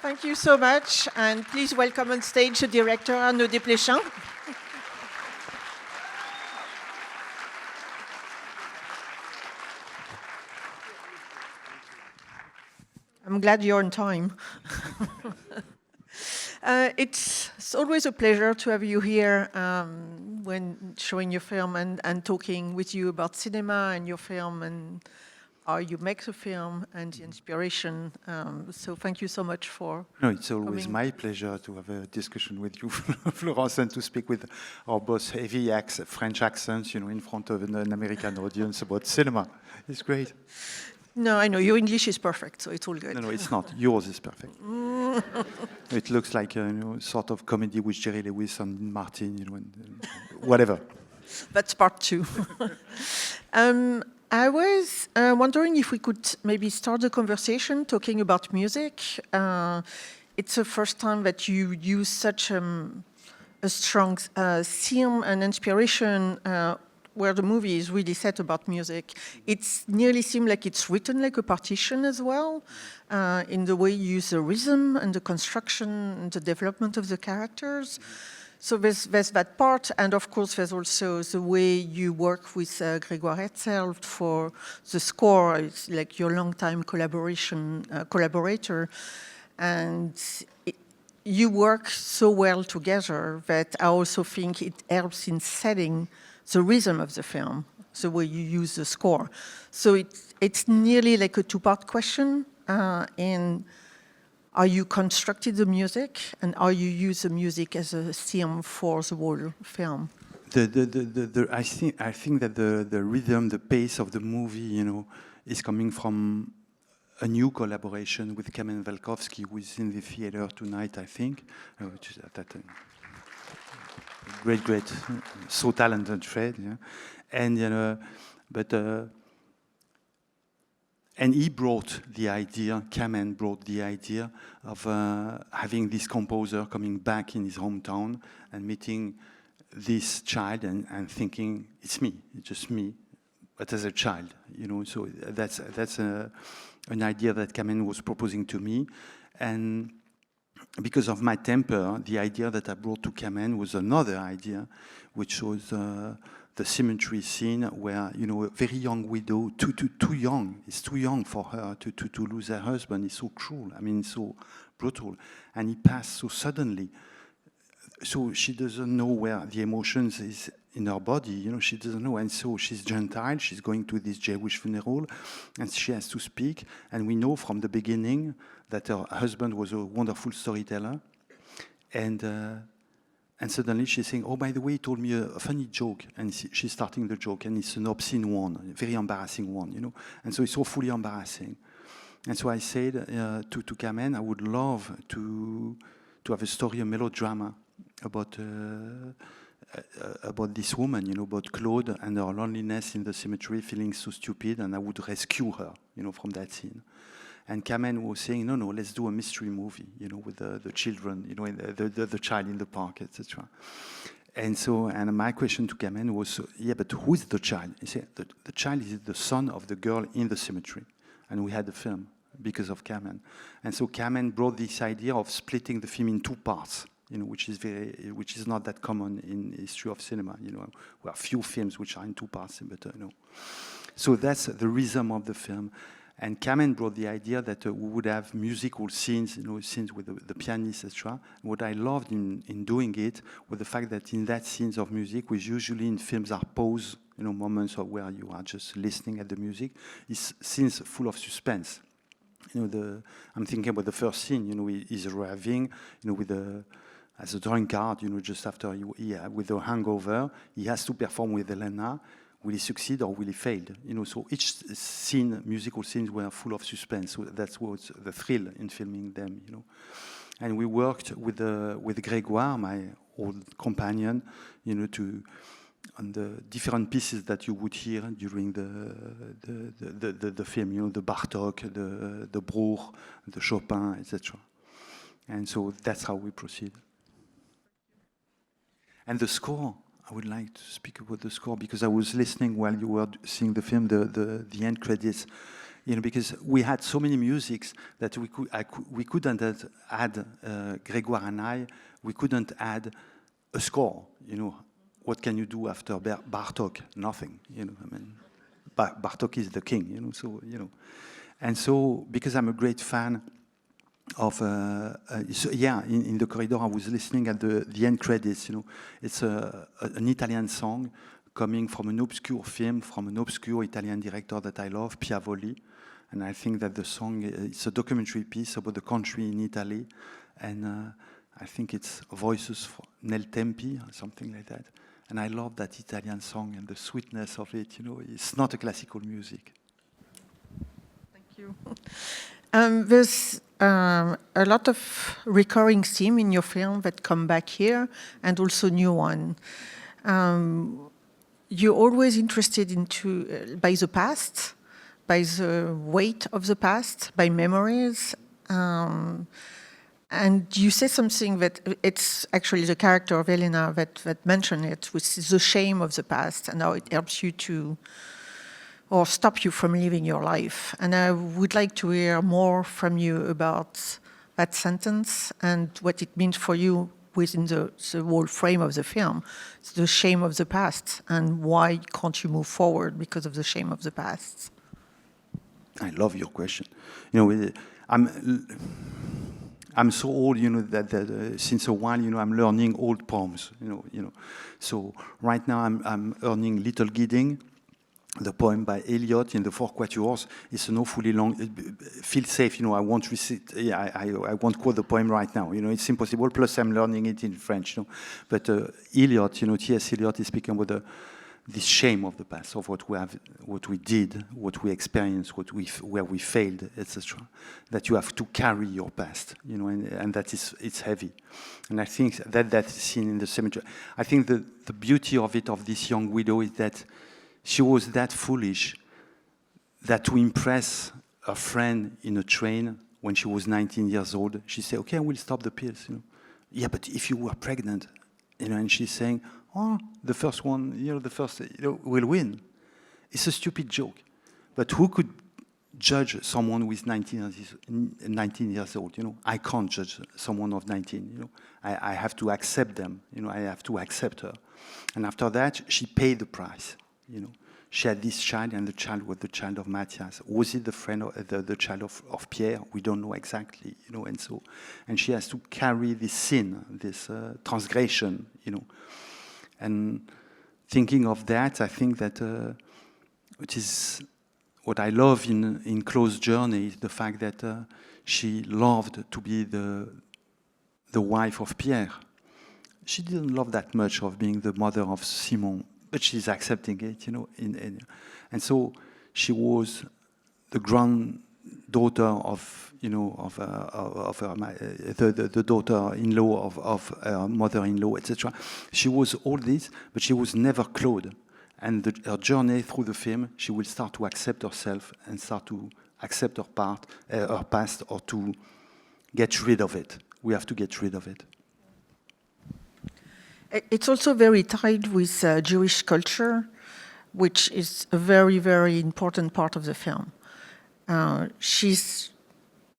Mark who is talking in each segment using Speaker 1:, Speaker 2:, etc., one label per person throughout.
Speaker 1: Thank you so much, and please welcome on stage the director, Arnaud Desplechin. I'm glad you're on time. It's always a pleasure to have you here when showing your film and talking with you about cinema and your film and how you make the film and the inspiration. So thank you so much for
Speaker 2: No, it's always
Speaker 1: coming.
Speaker 2: my pleasure to have a discussion with you, Florence, and to speak with our boss, heavy French accents, in front of an American audience about cinema. It's great.
Speaker 1: No, I know, your English is perfect, so it's all good.
Speaker 2: No, it's not. Yours is perfect. It looks like a sort of comedy with Jerry Lewis and Martin, and whatever.
Speaker 1: That's part two. I was wondering if we could maybe start the conversation talking about music. It's the first time that you use such a strong theme and inspiration where the movie is really set about music. It's nearly seems like it's written like a partition as well, in the way you use the rhythm and the construction and the development of the characters. So there's that part, and of course there's also the way you work with Grégoire Hetzel for the score. It's like your long-time collaborator, and you work so well together that I also think it helps in setting the rhythm of the film, the way you use the score. So it's nearly like a two-part question in how you constructed the music and how you use the music as a theme for the whole film.
Speaker 2: I think that the rhythm, the pace of the movie, is coming from a new collaboration with Kamen Valkovsky, who is in the theater tonight, I think, which is that great, so talented Fred, yeah. And he brought the idea, Kamen brought the idea of having this composer coming back in his hometown and meeting this child and thinking, it's just me, but as a child, So that's an idea that Kamen was proposing to me. And because of my temper, the idea that I brought to Kamen was another idea, which was the cemetery scene where, a very young widow, too young, it's too young for her to lose her husband. It's so cruel, so brutal. And he passed so suddenly. So she doesn't know where the emotions is in her body, she doesn't know. And so she's Gentile, she's going to this Jewish funeral, and she has to speak. And we know from the beginning that her husband was a wonderful storyteller. And suddenly she's saying, oh, by the way, he told me a funny joke. And she's starting the joke, and it's an obscene one, a very embarrassing one, And so it's so fully embarrassing. And so I said to Kamen, I would love to have a story, a melodrama, about this woman, about Claude and her loneliness in the cemetery, feeling so stupid, and I would rescue her, from that scene. And Kamen was saying, no, let's do a mystery movie, with the children, the child in the park, etc. And my question to Kamen was, yeah, but who is the child? He said, the child is the son of the girl in the cemetery. And we had the film because of Kamen. And so Kamen brought this idea of splitting the film in two parts, which is not that common in history of cinema. There are few films which are in two parts, but So that's the rhythm of the film. And Kamen brought the idea that we would have musical scenes, scenes with the pianist, etc. What I loved in doing it was the fact that in that scenes of music, which usually in films are pause, moments where you are just listening at the music, is scenes full of suspense. I'm thinking about the first scene, he's arriving, as a drunkard, just after with the hangover, he has to perform with Elena. Will he succeed or will he fail? So each scene, musical scenes, were full of suspense. So that was the thrill in filming them. And we worked with Grégoire, my old companion, on the different pieces that you would hear during the film. The Bartók, the Bruch, the Chopin, etc. And so that's how we proceed. And the score. I would like to speak about the score because I was listening while you were seeing the film, the end credits. you know, because we had so many musics that we couldn't add, Grégoire and I, we couldn't add a score, you know. What can you do after Bartók? Nothing, you know, I mean, Bartók is the king, you know, so, you know. And so, because I'm a great fan of, so yeah, in the corridor I was listening at the end credits, you know. It's an Italian song coming from an obscure film, from an obscure Italian director that I love, Piavoli. And I think that the song, it's a documentary piece about the country in Italy. And I think it's Voices nel Tempi, or something like that. And I love that Italian song and the sweetness of it, you know. It's not a classical music.
Speaker 1: Thank you. There's a lot of recurring theme in your film that come back here, and also new one. You're always interested by the past, by the weight of the past, by memories. And you say something that it's actually the character of Elena that mentioned it, which is the shame of the past and how it helps you to, or stop you from living your life. And I would like to hear more from you about that sentence and what it means for you within the whole frame of the film. It's the shame of the past, and why can't you move forward because of the shame of the past?
Speaker 2: I love your question. You know, I'm so old, you know, that since a while, you know, I'm learning old poems, you know. So right now I'm learning Little Gidding, the poem by Eliot in the 4 quatuors. It's an awfully long. Feel safe, you know. I won't recite. Yeah, I won't quote the poem right now. You know, it's impossible. Plus, I'm learning it in French. You know, but Eliot, you know, T.S. Eliot is speaking about this shame of the past, of what we did, what we experienced, where we failed, etc. That you have to carry your past, you know, and that it's heavy. And I think that scene in the cemetery. I think the beauty of it, of this young widow, is that she was that foolish that to impress a friend in a train when she was 19 years old, she said, "Okay, I will stop the pills." You know, yeah, but if you were pregnant, you know, and she's saying, "Oh, the first one, you know, will win." It's a stupid joke, but who could judge someone who is 19 years old? You know, I can't judge someone of 19. You know, I have to accept them. You know, I have to accept her. And after that, she paid the price. You know, she had this child, and the child was the child of Mathias. Was it the friend of the child of Pierre? We don't know exactly. You know, and she has to carry this sin, this transgression. You know, and thinking of that, I think that which is what I love in Close Journey is the fact that she loved to be the wife of Pierre. She didn't love that much of being the mother of Simon, but she's accepting it, you know. And so she was the granddaughter of, you know, of her, the daughter-in-law of her mother-in-law, etc. She was all this, but she was never Claude. And her journey through the film, she will start to accept herself and start to accept her past, or to get rid of it. We have to get rid of it.
Speaker 1: It's also very tied with Jewish culture, which is a very, very important part of the film. She's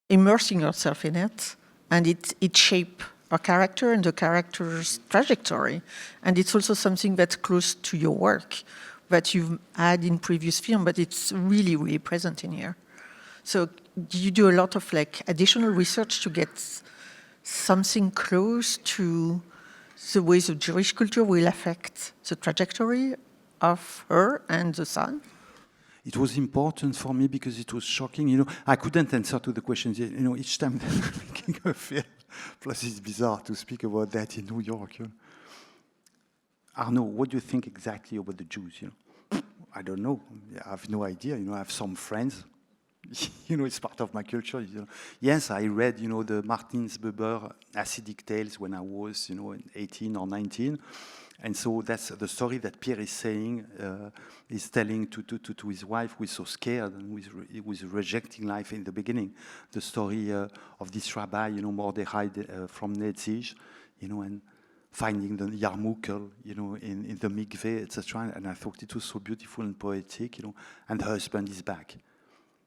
Speaker 1: immersing herself in it, and it shapes her character and the character's trajectory. And it's also something that's close to your work that you've had in previous film, but it's really, really present in here. So do you do a lot of like additional research to get something close to the ways of Jewish culture will affect the trajectory of her and the son?
Speaker 2: It was important for me because it was shocking. You know, I couldn't answer to the questions. You know, each time that I'm making a film, plus it's bizarre to speak about that in New York. You know. Arnaud, what do you think exactly about the Jews? You know, I don't know. I have no idea. You know, I have some friends. You know, it's part of my culture. You know. Yes, I read, you know, the Martins Buber acidic tales when I was, you know, 18 or 19. And so that's the story that Pierre is saying, is telling to his wife, who is so scared and who was rejecting life in the beginning. The story of this rabbi, you know, Mordechai from Netzig, you know, and finding the yarmulke, you know, in the mikveh, etc. And I thought it was so beautiful and poetic, you know. And her husband is back.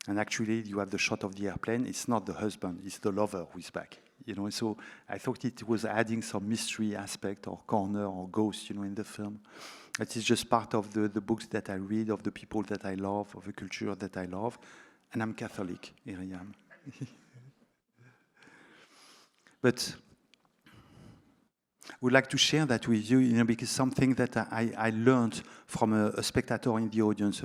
Speaker 2: And actually, you have the shot of the airplane. It's not the husband, it's the lover who is back. You know, so I thought it was adding some mystery aspect or corner or ghost, you know, in the film. It is just part of the books that I read, of the people that I love, of the culture that I love. And I'm Catholic, here I am. But I would like to share that with you, you know, because something that I learned from a spectator in the audience,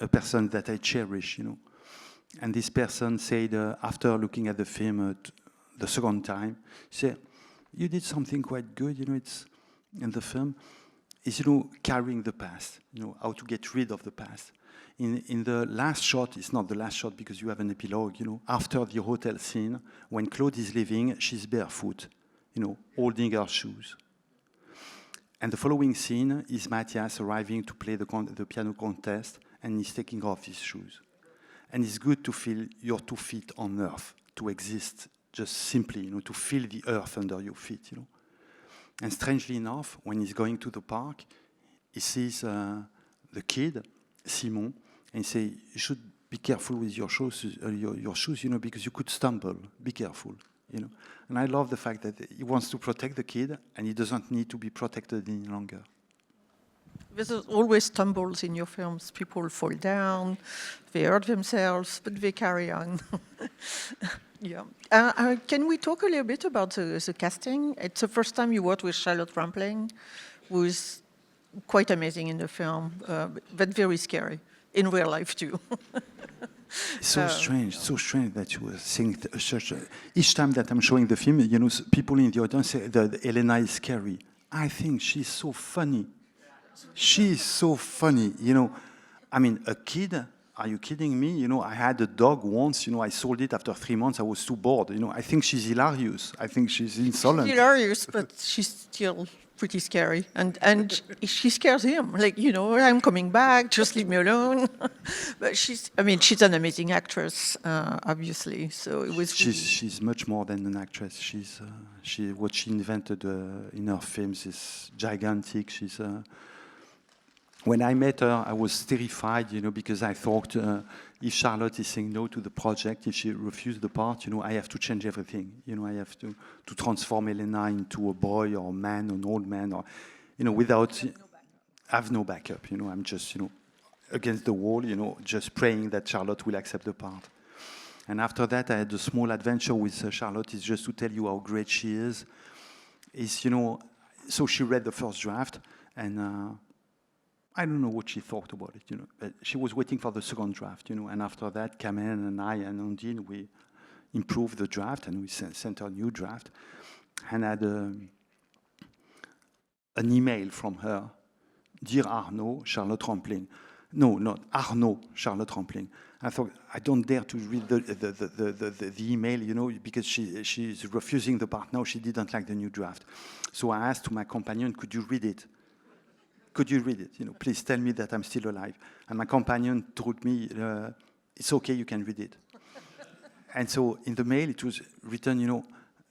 Speaker 2: a person that I cherish, you know. And this person said, after looking at the film the second time, he said, you did something quite good, you know, it's in the film, is, you know, carrying the past, you know, how to get rid of the past. In the last shot, it's not the last shot because you have an epilogue, you know, after the hotel scene, when Claude is leaving, she's barefoot, you know, holding her shoes. And the following scene is Mathias arriving to play the piano contest, and he's taking off his shoes. And it's good to feel your 2 feet on earth, to exist just simply, you know, to feel the earth under your feet, you know. And strangely enough, when he's going to the park, he sees the kid, Simon, and he says, you should be careful with your shoes, you know, because you could stumble. Be careful, you know. And I love the fact that he wants to protect the kid, and he doesn't need to be protected any longer.
Speaker 1: There's always stumbles in your films. People fall down, they hurt themselves, but they carry on. Yeah. Can we talk a little bit about the casting? It's the first time you worked with Charlotte Rampling, who is quite amazing in the film, but very scary in real life too.
Speaker 2: So strange that you were saying such. Each time that I'm showing the film, you know, people in the audience say that Elena is scary. I think she's so funny. She's so funny, you know. I mean, a kid, are you kidding me? You know, I had a dog once, you know, I sold it after 3 months, I was too bored. You know, I think she's hilarious. I think she's insolent.
Speaker 1: She's hilarious, but she's still pretty scary. And she scares him. Like, you know, I'm coming back, just leave me alone. But she's an amazing actress, obviously. So it was.
Speaker 2: She's much more than an actress. What she invented in her films is gigantic. When I met her, I was terrified, you know, because I thought if Charlotte is saying no to the project, if she refused the part, you know, I have to change everything. You know, I have to transform Elena into a boy or a man, an old man, or, you know, without, I have no backup. You know, I'm just, you know, against the wall, you know, just praying that Charlotte will accept the part. And after that, I had a small adventure with Charlotte. It's just to tell you how great she is. You know, so she read the first draft, and I don't know what she thought about it, you know. But she was waiting for the second draft, you know. And after that, Kamen and I and Ondine, we improved the draft, and we sent her a new draft. And I had an email from her, Dear Arnaud, Charlotte Rampling. No, not Arnaud, Charlotte Rampling. I thought, I don't dare to read the email, you know, because she's refusing the part now. She didn't like the new draft. So I asked to my companion, could you read it? Could you read it? You know, please tell me that I'm still alive. And my companion told me, it's okay, you can read it. And so in the mail, it was written, you know,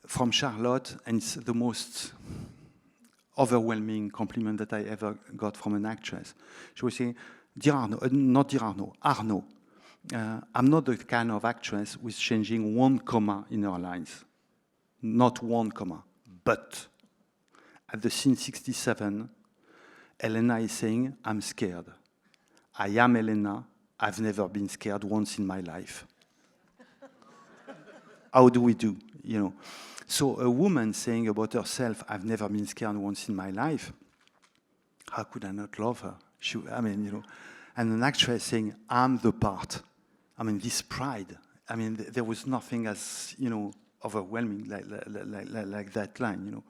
Speaker 2: from Charlotte, and it's the most overwhelming compliment that I ever got from an actress. She was saying, Dear Arnaud, not Dear Arnaud, Arnaud, I'm not the kind of actress who is changing 1 comma in her lines. Not 1 comma. But at the scene 67, Elena is saying, I'm scared. I am Elena. I've never been scared once in my life. How do we do? You know? So a woman saying about herself, I've never been scared once in my life, how could I not love her? I mean, you know, and an actress saying, I'm the part. I mean, this pride. I mean, there was nothing as, you know, overwhelming like that line, you know.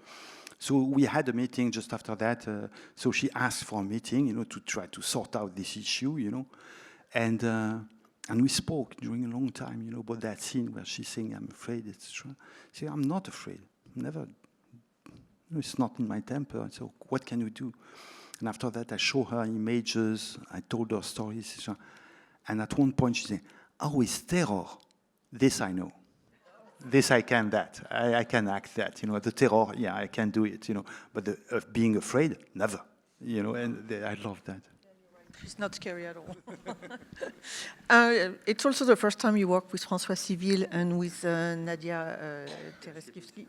Speaker 2: So we had a meeting just after that. So she asked for a meeting, you know, to try to sort out this issue, you know. And we spoke during a long time, you know, about that scene where she's saying, I'm afraid, etc. She said, I'm not afraid. Never. You know, it's not in my temper. So what can you do? And after that, I showed her images. I told her stories. Etc. And at one point, she said, oh, it's terror. This I know. This I can I can act that, you know. The terror, yeah, I can do it, you know. But being afraid, never, you know. And I love that.
Speaker 1: She's not scary at all. It's also the first time you work with François Civil and with Nadia Tereskivsky.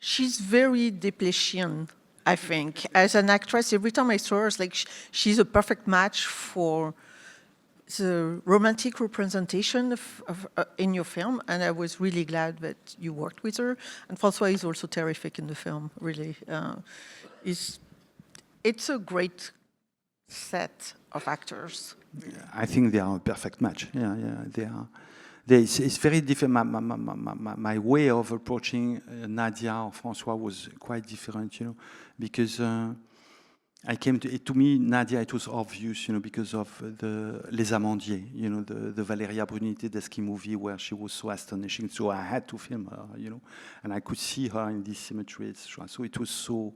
Speaker 1: She's very Desplechin, I think. As an actress, every time I saw her, it's like she's a perfect match for the romantic representation of in your film, and I was really glad that you worked with her. And François is also terrific in the film, really. It's a great set of actors.
Speaker 2: I think they are a perfect match. Yeah, they are. It's very different. My way of approaching Nadia or François was quite different, because I came to me, Nadia, it was obvious, because of the Les Amandiers, the Valeria Bruni Tedeschi movie where she was so astonishing. So I had to film her, and I could see her in this symmetry, etc. So it was so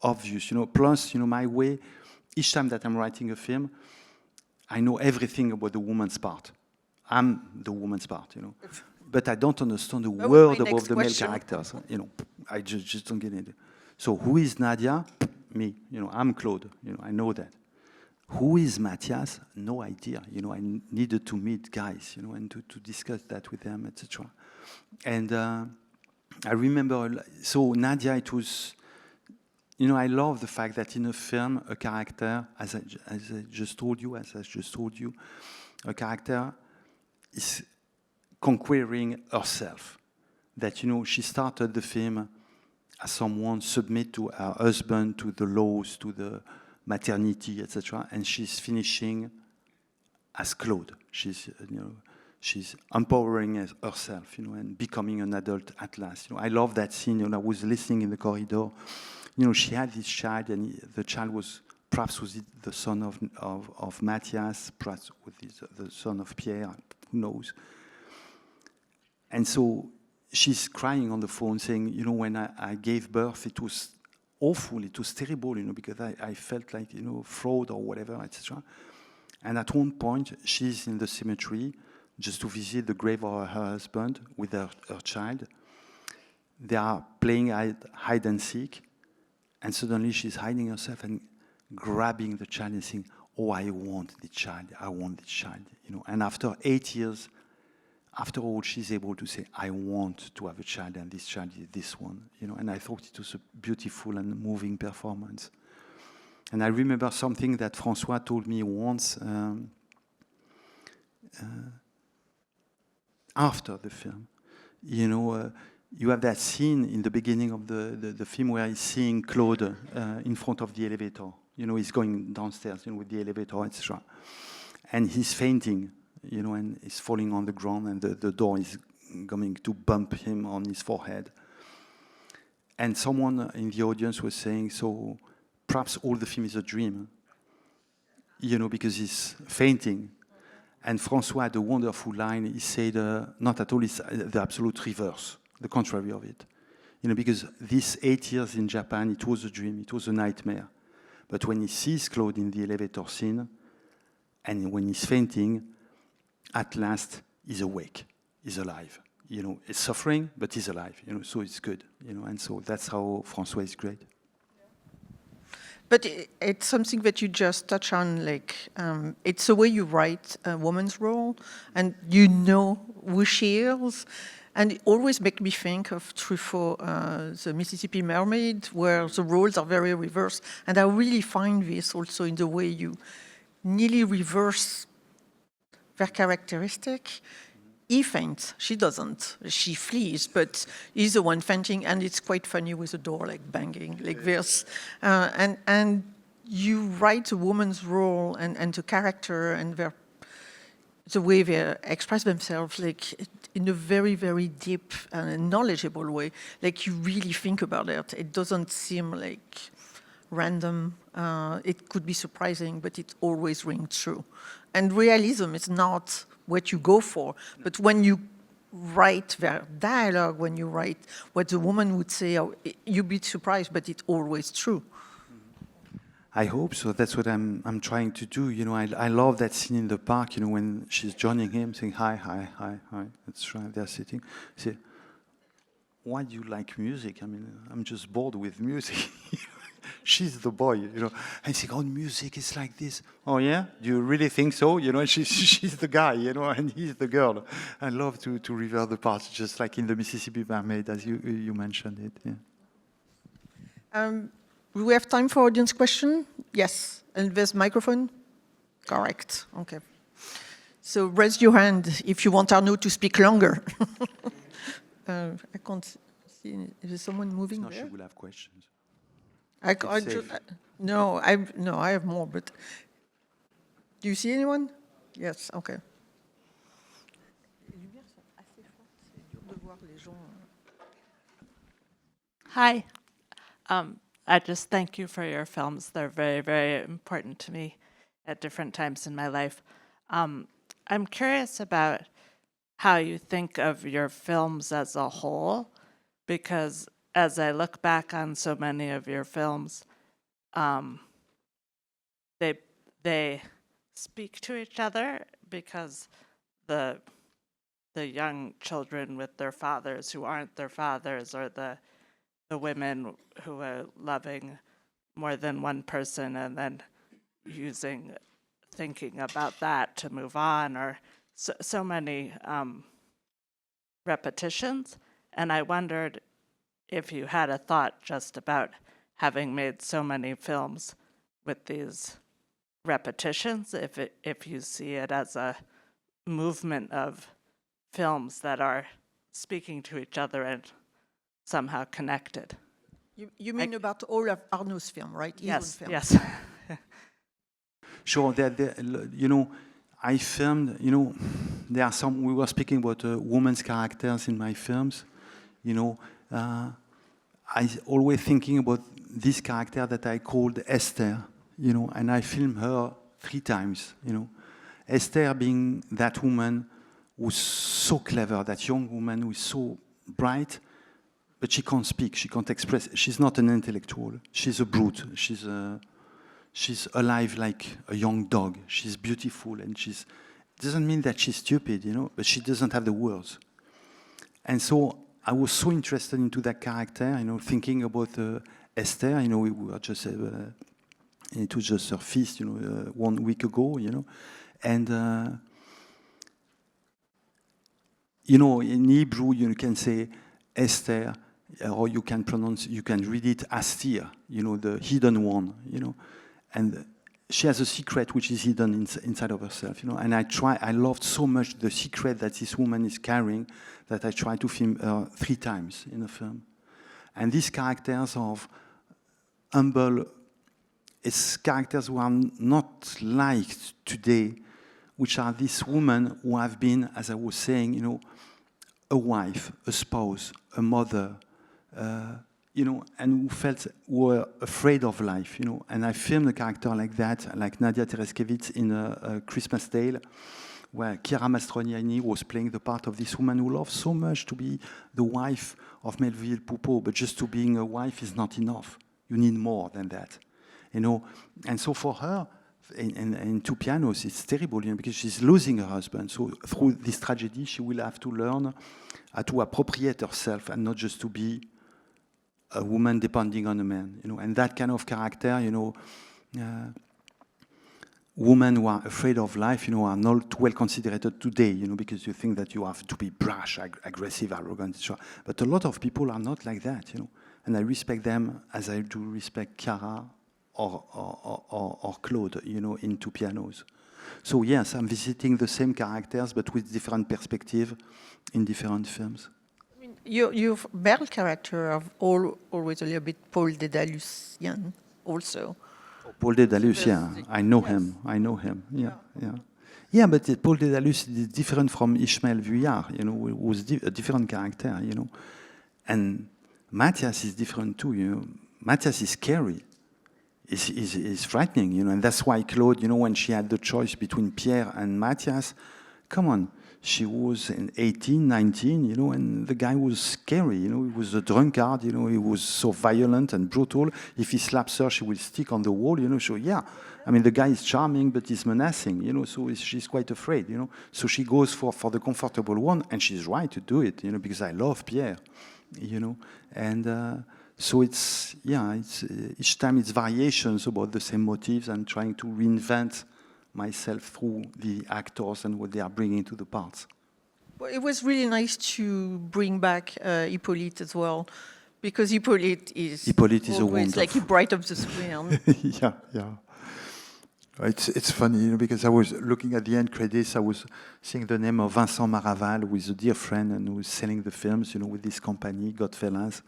Speaker 2: obvious, Plus, my way, each time that I'm writing a film, I know everything about the woman's part. I'm the woman's part, But I don't understand the word about the male characters, I just don't get it. So who is Nadia? Me, I'm Claude, I know that. Who is Mathias? No idea, I needed to meet guys, and to discuss that with them, etc. And I remember, so Nadia, it was, I love the fact that in a film, a character, as I just told you, a character is conquering herself. That, she started the film as someone submit to her husband, to the laws, to the maternity, etc. And she's finishing as Claude. She's empowering herself, and becoming an adult at last. I love that scene. I was listening in the corridor. She had this child, and the child was perhaps the son of Mathias, perhaps with the son of Pierre, who knows. And so she's crying on the phone saying, when I gave birth, it was awful, it was terrible, because I felt like, fraud or whatever, etc. And at one point, she's in the cemetery just to visit the grave of her husband with her child. They are playing hide and seek, and suddenly she's hiding herself and grabbing the child and saying, oh, I want the child, And after 8 years, after all, she's able to say, I want to have a child, and this child is this one, And I thought it was a beautiful and moving performance. And I remember something that François told me once after the film. You have that scene in the beginning of the film where he's seeing Claude in front of the elevator. He's going downstairs with the elevator, etc. And he's fainting, and he's falling on the ground, and the door is going to bump him on his forehead. And someone in the audience was saying, so perhaps all the film is a dream, because he's fainting. And François had a wonderful line. He said, not at all, it's the absolute reverse, the contrary of it. Because these 8 years in Japan, it was a dream, it was a nightmare. But when he sees Claude in the elevator scene, and when he's fainting, at last, he's awake, he's alive. He's suffering, but he's alive, so it's good, and so that's how François is great.
Speaker 1: But it's something that you just touch on, it's the way you write a woman's role, and who she is, and it always makes me think of Truffaut, the Mississippi Mermaid, where the roles are very reversed, and I really find this also in the way you nearly reverse their characteristic. He faints, she doesn't. She flees, but he's the one fainting, and it's quite funny with the door banging like this. And you write a woman's role and the character and the way they express themselves in a very, very deep and knowledgeable way. You really think about it. It doesn't seem random. It could be surprising, but it always rings true. And realism is not what you go for, but when you write their dialogue, when you write what the woman would say, you'd be surprised, but it's always true.
Speaker 2: I hope so. That's what I'm trying to do. I love that scene in the park, when she's joining him, saying, hi. That's right, they're sitting. Say, why do you like music? I'm just bored with music. she's the boy, you know. And saying, oh, music is like this. Oh yeah, do you really think so? You know, she's the guy, you know, and he's the girl. I love to revert the parts, just like in the Mississippi Mermaid, as you mentioned it. Yeah.
Speaker 1: We have time for audience question? Yes, and there's microphone? Correct, okay. So raise your hand if you want Arnaud to speak longer. I can't see, is there someone moving
Speaker 2: No,
Speaker 1: there?
Speaker 2: she will have questions.
Speaker 1: No, I have more, but do you see anyone? Yes, okay.
Speaker 3: Hi. I just thank you for your films. They're very, very important to me at different times in my life. I'm curious about how you think of your films as a whole, because as I look back on so many of your films, they speak to each other, because the young children with their fathers who aren't their fathers, or the women who are loving more than one person and then thinking about that to move on, or so many repetitions. And I wondered if you had a thought just about having made so many films with these repetitions, if you see it as a movement of films that are speaking to each other and somehow connected.
Speaker 1: You mean about all of Arnaud's film, right?
Speaker 3: Yes, yes.
Speaker 2: Sure, you know, I filmed, you know, there are some, we were speaking about women's characters in my films, you know. I always thinking about this character that I called Esther, you know, and I filmed her 3 times, you know. Esther being that woman who's so clever, that young woman who is so bright, but she can't speak, she can't express. She's not an intellectual. She's a brute. She's alive like a young dog. She's beautiful, and doesn't mean that she's stupid, you know, but she doesn't have the words. And so I was so interested into that character, you know, thinking about Esther. You know, we were just it was just her feast, you know, 1 week ago, you know, and you know, in Hebrew you can say Esther, or you can read it Astir, you know, the hidden one, you know, and she has a secret which is hidden inside of herself, you know. And I loved so much the secret that this woman is carrying that I tried to film 3 times in a film. And these characters of humble, it's characters who are not liked today, which are these women who have been, as I was saying, you know, a wife, a spouse, a mother, you know, and who were afraid of life, you know. And I filmed a character like that, like Nadia Tereskevich in a Christmas Tale, where Chiara Mastroianni was playing the part of this woman who loves so much to be the wife of Melville Poupeau, but just to being a wife is not enough. You need more than that, you know. And so for her, in 2 Pianos, it's terrible, you know, because she's losing her husband. So through this tragedy, she will have to learn how to appropriate herself and not just to be a woman depending on a man, you know. And that kind of character, you know, women who are afraid of life, you know, are not well considered today, you know, because you think that you have to be brash, aggressive, arrogant, etc. But a lot of people are not like that, you know. And I respect them as I do respect Chiara or Claude, you know, in 2 Pianos. So yes, I'm visiting the same characters, but with different perspective in different films.
Speaker 1: I mean, your male character of always a little bit Paul Dédalusian also.
Speaker 2: Paul Dédalus, yeah, I know him. Yeah, but Paul Dédalus is different from Ishmael Vuillard, you know, who was a different character, you know. And Mathias is different too, you know. Mathias is scary. Is frightening, you know, and that's why Claude, you know, when she had the choice between Pierre and Mathias, come on, she was 18, 19, you know, and the guy was scary, you know, he was a drunkard, you know, he was so violent and brutal. If he slaps her, she will stick on the wall, you know, so yeah. I mean, the guy is charming, but he's menacing, you know, so she's quite afraid, you know. So she goes for the comfortable one, and she's right to do it, you know, because I love Pierre, you know, and So it's each time it's variations about the same motives and trying to reinvent myself through the actors and what they are bringing to the parts.
Speaker 1: Well, it was really nice to bring back Hippolyte as well, because Hippolyte is
Speaker 2: Hippolyte is
Speaker 1: always like he bright up the screen.
Speaker 2: Yeah. It's funny, because I was looking at the end credits, I was seeing the name of Vincent Maraval, who is a dear friend and who is selling the films, with this company, Godfellas.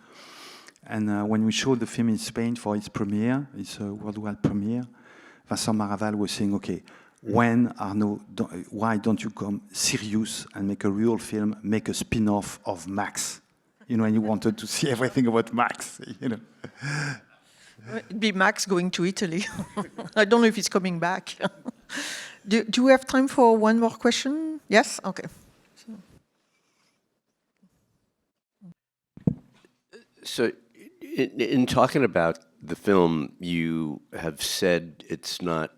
Speaker 2: And when we showed the film in Spain for its premiere, its worldwide premiere, Vincent Maraval was saying, okay, when, Arnaud, why don't you come serious and make a real film, make a spin-off of Max? And he wanted to see everything about Max,
Speaker 1: It'd be Max going to Italy. I don't know if he's coming back. Do we have time for one more question? Yes? Okay.
Speaker 4: So in talking about the film, you have said it's not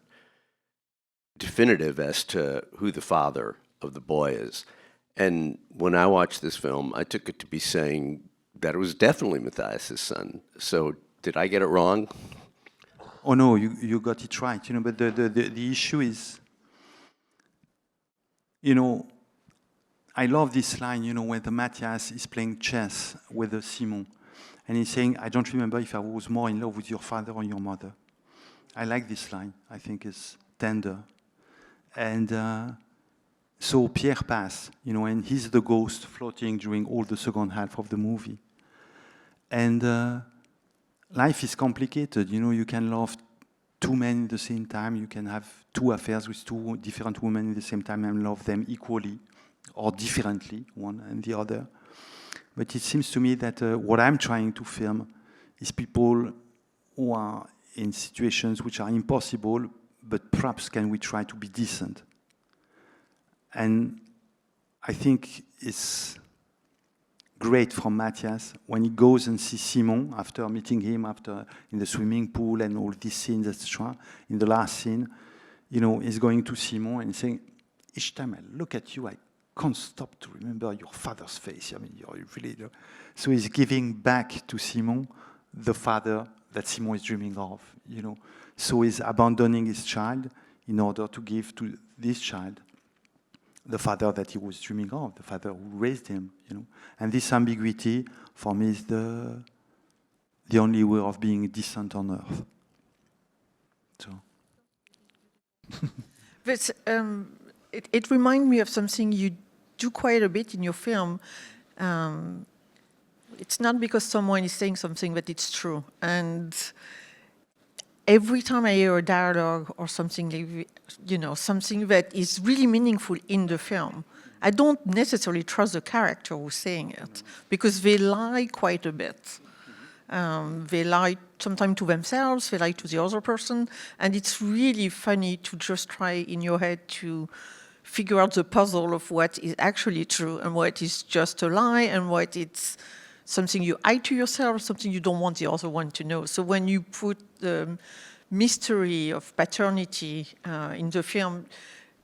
Speaker 4: definitive as to who the father of the boy is. And when I watched this film, I took it to be saying that it was definitely Mathias' son. So did I get it wrong?
Speaker 2: Oh no, you got it right. But the issue is, I love this line, when the Mathias is playing chess with the Simon. And he's saying, I don't remember if I was more in love with your father or your mother. I like this line. I think it's tender. And so Pierre pass, and he's the ghost floating during all the second half of the movie. And life is complicated. You can love two men at the same time. You can have two affairs with two different women at the same time and love them equally or differently, one and the other. But it seems to me that what I'm trying to film is people who are in situations which are impossible, but perhaps can we try to be decent? And I think it's great from Mathias when he goes and sees Simon after meeting him in the swimming pool and all these scenes, etc. In the last scene, he's going to Simon and saying, each time I look at you, I can't stop to remember your father's face. I mean, you're really... So he's giving back to Simon the father that Simon is dreaming of, So he's abandoning his child in order to give to this child the father that he was dreaming of, the father who raised him, And this ambiguity, for me, is the only way of being decent on earth. So.
Speaker 1: But it reminds me of something you do quite a bit in your film. It's not because someone is saying something that it's true. And every time I hear a dialogue or something, something that is really meaningful in the film, I don't necessarily trust the character who's saying it, because they lie quite a bit. They lie sometimes to themselves, they lie to the other person, and it's really funny to just try in your head to figure out the puzzle of what is actually true and what is just a lie and what it's something you hide to yourself, something you don't want the other one to know. So when you put the mystery of paternity in the film,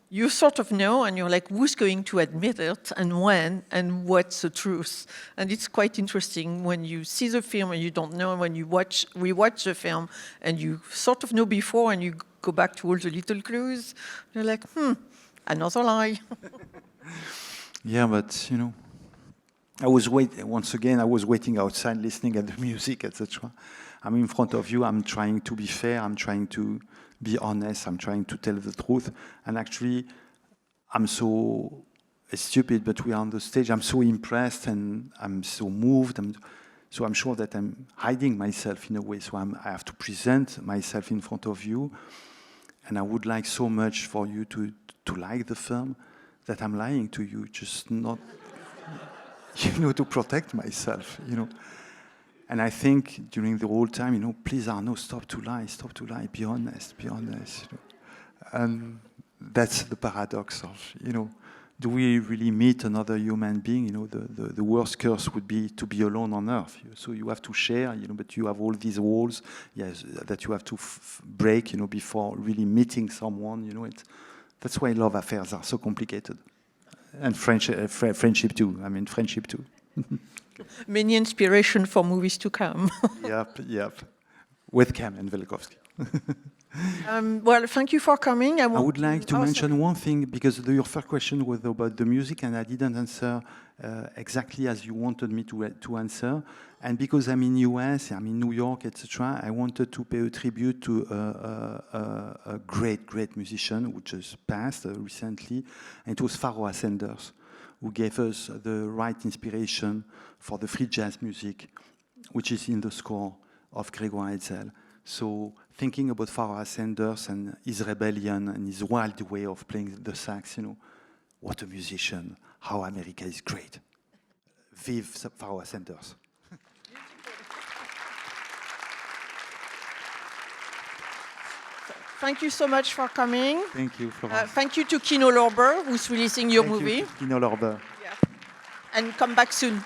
Speaker 1: you sort of know, and you're like, who's going to admit it, and when, and what's the truth? And it's quite interesting when you see the film and you don't know, and when you rewatch the film and you sort of know before, and you go back to all the little clues, you're like, another lie.
Speaker 2: Yeah, but I was waiting outside, listening at the music, etc. I'm in front of you. I'm trying to be fair. I'm trying to be honest. I'm trying to tell the truth. And actually, I'm so stupid, but we are on the stage. I'm so impressed and I'm so moved. So I'm sure that I'm hiding myself in a way. So I have to present myself in front of you. And I would like so much for you to like the film that I'm lying to you, just not, to protect myself, And I think during the whole time, please, Arnaud, stop to lie, be honest. And that's the paradox of, do we really meet another human being? The worst curse would be to be alone on earth. So you have to share, but you have all these walls that you have to break, before really meeting someone, That's why love affairs are so complicated. And friendship too. Friendship too.
Speaker 1: Many inspiration for movies to come.
Speaker 2: Yep. With Kamen Velikovsky.
Speaker 1: Well, thank you for coming.
Speaker 2: I would like to
Speaker 1: oh,
Speaker 2: mention
Speaker 1: sorry.
Speaker 2: one thing, because your first question was about the music, and I didn't answer exactly as you wanted me to answer. And because I'm in US, I'm in New York, etc., I wanted to pay a tribute to a great musician who just passed recently, and it was Pharoah Sanders, who gave us the right inspiration for the free jazz music, which is in the score of Grégoire Hetzel. So thinking about Pharoah Sanders and his rebellion and his wild way of playing the sax, what a musician, how America is great. Vive Pharoah Sanders.
Speaker 1: Thank you so much for coming.
Speaker 2: Thank you, Florence.
Speaker 1: Thank you to Kino Lorber, who's releasing your
Speaker 2: Thank
Speaker 1: movie.
Speaker 2: you, Kino Lorber.
Speaker 1: And come back soon.